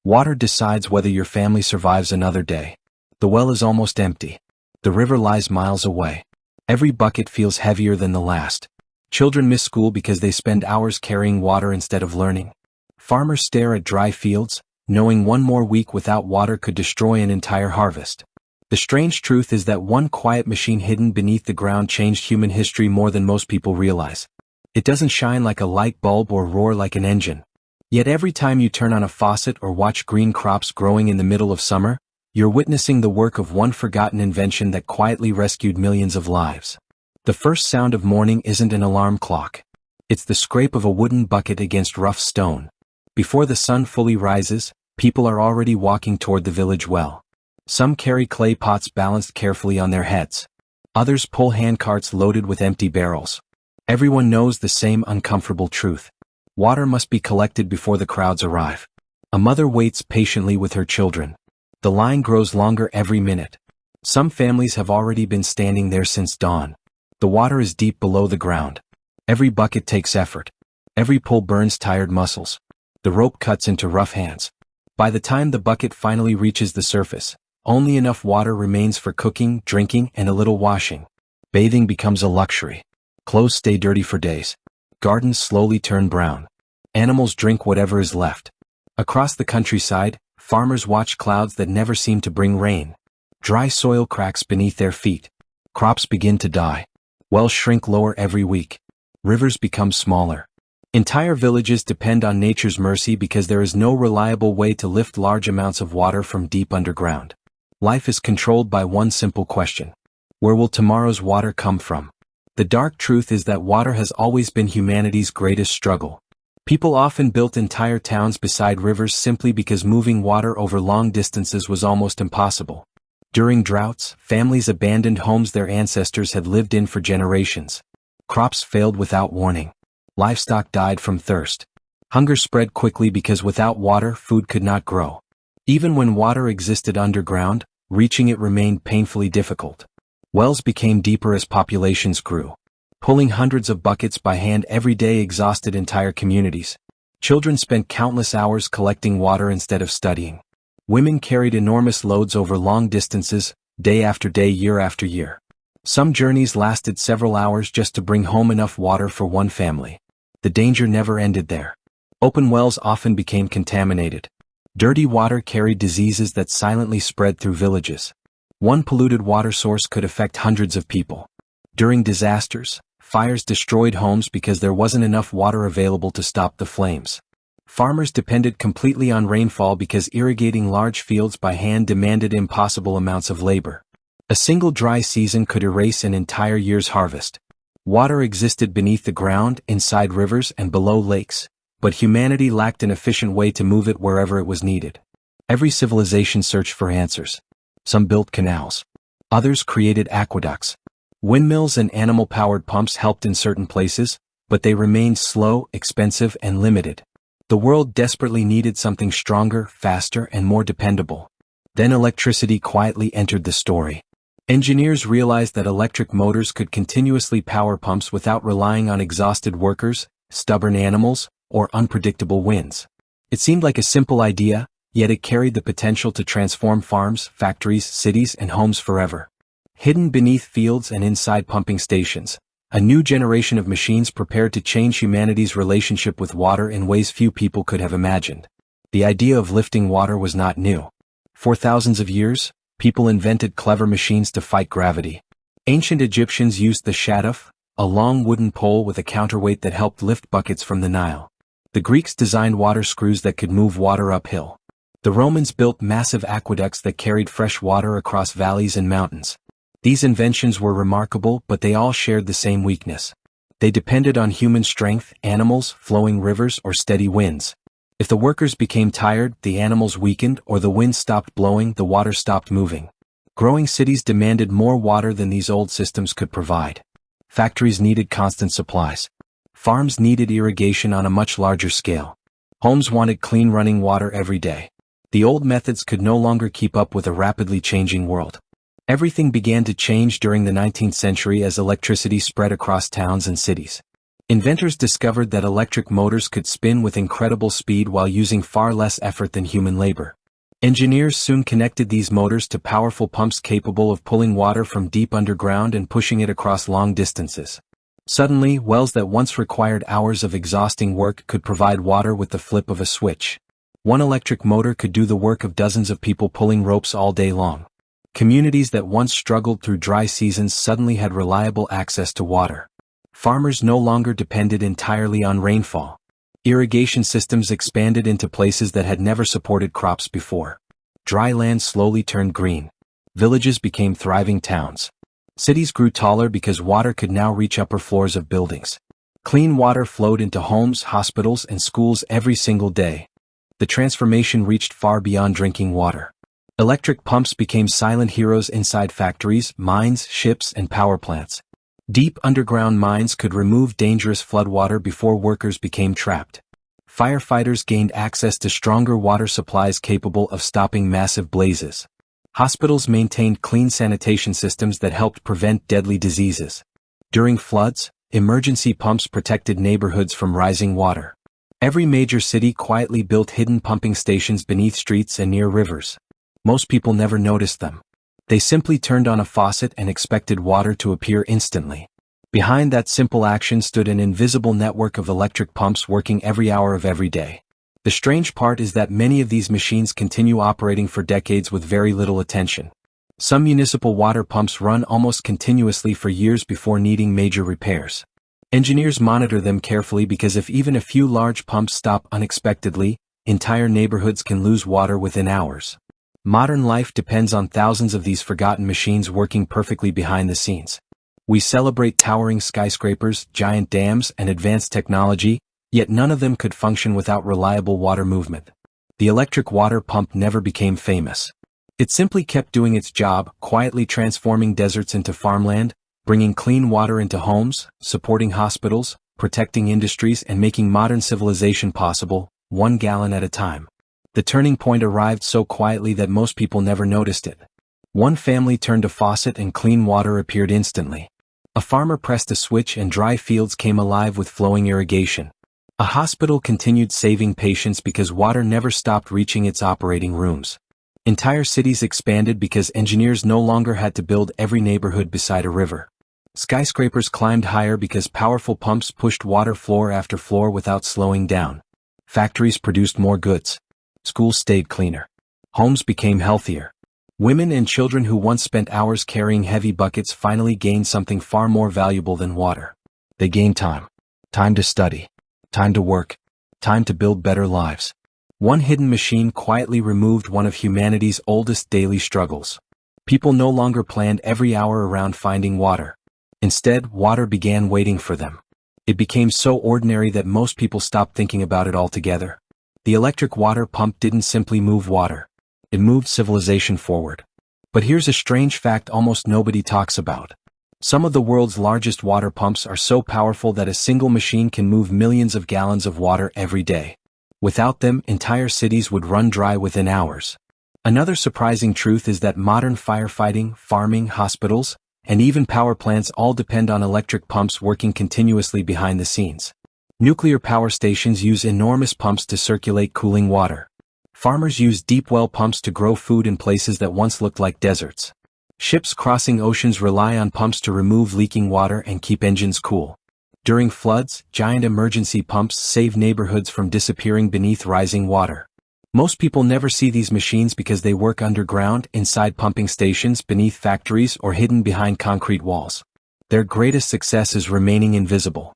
Water decides whether your family survives another day. The well is almost empty. The river lies miles away. Every bucket feels heavier than the last. Children miss school because they spend hours carrying water instead of learning. Farmers stare at dry fields, knowing one more week without water could destroy an entire harvest. The strange truth is that one quiet machine hidden beneath the ground changed human history more than most people realize. It doesn't shine like a light bulb or roar like an engine. Yet every time you turn on a faucet or watch green crops growing in the middle of summer, you're witnessing the work of one forgotten invention that quietly rescued millions of lives. The first sound of morning isn't an alarm clock. It's the scrape of a wooden bucket against rough stone. Before the sun fully rises, people are already walking toward the village well. Some carry clay pots balanced carefully on their heads. Others pull handcarts loaded with empty barrels. Everyone knows the same uncomfortable truth. Water must be collected before the crowds arrive. A mother waits patiently with her children. The line grows longer every minute. Some families have already been standing there since dawn. The water is deep below the ground. Every bucket takes effort. Every pull burns tired muscles. The rope cuts into rough hands. By the time the bucket finally reaches the surface, only enough water remains for cooking, drinking, and a little washing. Bathing becomes a luxury. Clothes stay dirty for days. Gardens slowly turn brown. Animals drink whatever is left. Across the countryside, farmers watch clouds that never seem to bring rain. Dry soil cracks beneath their feet. Crops begin to die. Wells shrink lower every week. Rivers become smaller. Entire villages depend on nature's mercy because there is no reliable way to lift large amounts of water from deep underground. Life is controlled by one simple question. Where will tomorrow's water come from? The dark truth is that water has always been humanity's greatest struggle. People often built entire towns beside rivers simply because moving water over long distances was almost impossible. During droughts, families abandoned homes their ancestors had lived in for generations. Crops failed without warning. Livestock died from thirst. Hunger spread quickly because without water, food could not grow. Even when water existed underground, reaching it remained painfully difficult. Wells became deeper as populations grew. Pulling hundreds of buckets by hand every day exhausted entire communities. Children spent countless hours collecting water instead of studying. Women carried enormous loads over long distances, day after day, year after year. Some journeys lasted several hours just to bring home enough water for one family. The danger never ended there. Open wells often became contaminated. Dirty water carried diseases that silently spread through villages. One polluted water source could affect hundreds of people. During disasters, fires destroyed homes because there wasn't enough water available to stop the flames. Farmers depended completely on rainfall because irrigating large fields by hand demanded impossible amounts of labor. A single dry season could erase an entire year's harvest. Water existed beneath the ground, inside rivers, and below lakes, but humanity lacked an efficient way to move it wherever it was needed. Every civilization searched for answers. Some built canals. Others created aqueducts. Windmills and animal-powered pumps helped in certain places, but they remained slow, expensive, and limited. The world desperately needed something stronger, faster, and more dependable. Then electricity quietly entered the story. Engineers realized that electric motors could continuously power pumps without relying on exhausted workers, stubborn animals, or unpredictable winds. It seemed like a simple idea, yet it carried the potential to transform farms, factories, cities, and homes forever. Hidden beneath fields and inside pumping stations, a new generation of machines prepared to change humanity's relationship with water in ways few people could have imagined. The idea of lifting water was not new. For thousands of years, people invented clever machines to fight gravity. Ancient Egyptians used the shaduf, a long wooden pole with a counterweight that helped lift buckets from the Nile. The Greeks designed water screws that could move water uphill. The Romans built massive aqueducts that carried fresh water across valleys and mountains. These inventions were remarkable, but they all shared the same weakness. They depended on human strength, animals, flowing rivers, or steady winds. If the workers became tired, the animals weakened, or the wind stopped blowing, the water stopped moving. Growing cities demanded more water than these old systems could provide. Factories needed constant supplies. Farms needed irrigation on a much larger scale. Homes wanted clean running water every day. The old methods could no longer keep up with a rapidly changing world. Everything began to change during the 19th century as electricity spread across towns and cities. Inventors discovered that electric motors could spin with incredible speed while using far less effort than human labor. Engineers soon connected these motors to powerful pumps capable of pulling water from deep underground and pushing it across long distances. Suddenly, wells that once required hours of exhausting work could provide water with the flip of a switch. One electric motor could do the work of dozens of people pulling ropes all day long. Communities that once struggled through dry seasons suddenly had reliable access to water. Farmers no longer depended entirely on rainfall. Irrigation systems expanded into places that had never supported crops before. Dry land slowly turned green. Villages became thriving towns. Cities grew taller because water could now reach upper floors of buildings. Clean water flowed into homes, hospitals, and schools every single day. The transformation reached far beyond drinking water. Electric pumps became silent heroes inside factories, mines, ships, and power plants. Deep underground mines could remove dangerous floodwater before workers became trapped. Firefighters gained access to stronger water supplies capable of stopping massive blazes. Hospitals maintained clean sanitation systems that helped prevent deadly diseases. During floods, emergency pumps protected neighborhoods from rising water. Every major city quietly built hidden pumping stations beneath streets and near rivers. Most people never noticed them. They simply turned on a faucet and expected water to appear instantly. Behind that simple action stood an invisible network of electric pumps working every hour of every day. The strange part is that many of these machines continue operating for decades with very little attention. Some municipal water pumps run almost continuously for years before needing major repairs. Engineers monitor them carefully because if even a few large pumps stop unexpectedly, entire neighborhoods can lose water within hours. Modern life depends on thousands of these forgotten machines working perfectly behind the scenes. We celebrate towering skyscrapers, giant dams, and advanced technology, yet none of them could function without reliable water movement. The electric water pump never became famous. It simply kept doing its job, quietly transforming deserts into farmland, bringing clean water into homes, supporting hospitals, protecting industries, and making modern civilization possible, 1 gallon at a time. The turning point arrived so quietly that most people never noticed it. One family turned a faucet and clean water appeared instantly. A farmer pressed a switch and dry fields came alive with flowing irrigation. A hospital continued saving patients because water never stopped reaching its operating rooms. Entire cities expanded because engineers no longer had to build every neighborhood beside a river. Skyscrapers climbed higher because powerful pumps pushed water floor after floor without slowing down. Factories produced more goods. Schools stayed cleaner. Homes became healthier. Women and children who once spent hours carrying heavy buckets finally gained something far more valuable than water. They gained time. Time to study. Time to work. Time to build better lives. One hidden machine quietly removed one of humanity's oldest daily struggles. People no longer planned every hour around finding water. Instead, water began waiting for them. It became so ordinary that most people stopped thinking about it altogether. The electric water pump didn't simply move water. It moved civilization forward. But here's a strange fact almost nobody talks about. Some of the world's largest water pumps are so powerful that a single machine can move millions of gallons of water every day. Without them, entire cities would run dry within hours. Another surprising truth is that modern firefighting, farming, hospitals, and even power plants all depend on electric pumps working continuously behind the scenes. Nuclear power stations use enormous pumps to circulate cooling water. Farmers use deep well pumps to grow food in places that once looked like deserts. Ships crossing oceans rely on pumps to remove leaking water and keep engines cool. During floods, giant emergency pumps save neighborhoods from disappearing beneath rising water. Most people never see these machines because they work underground, inside pumping stations, beneath factories, or hidden behind concrete walls. Their greatest success is remaining invisible.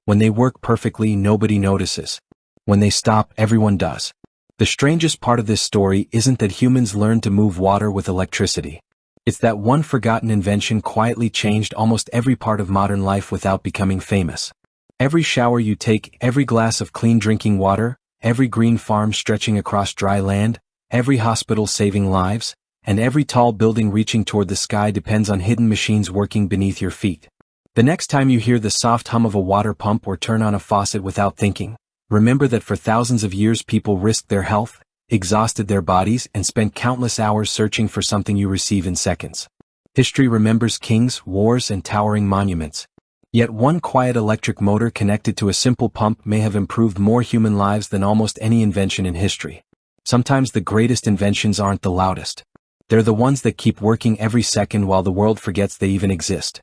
When they work perfectly, nobody notices. When they stop, everyone does. The strangest part of this story isn't that humans learned to move water with electricity. It's that one forgotten invention quietly changed almost every part of modern life without becoming famous. Every shower you take, every glass of clean drinking water, every green farm stretching across dry land, every hospital saving lives, and every tall building reaching toward the sky depends on hidden machines working beneath your feet. The next time you hear the soft hum of a water pump or turn on a faucet without thinking, remember that for thousands of years people risked their health, exhausted their bodies, and spent countless hours searching for something you receive in seconds. History remembers kings, wars, and towering monuments. Yet one quiet electric motor connected to a simple pump may have improved more human lives than almost any invention in history. Sometimes the greatest inventions aren't the loudest. They're the ones that keep working every second while the world forgets they even exist.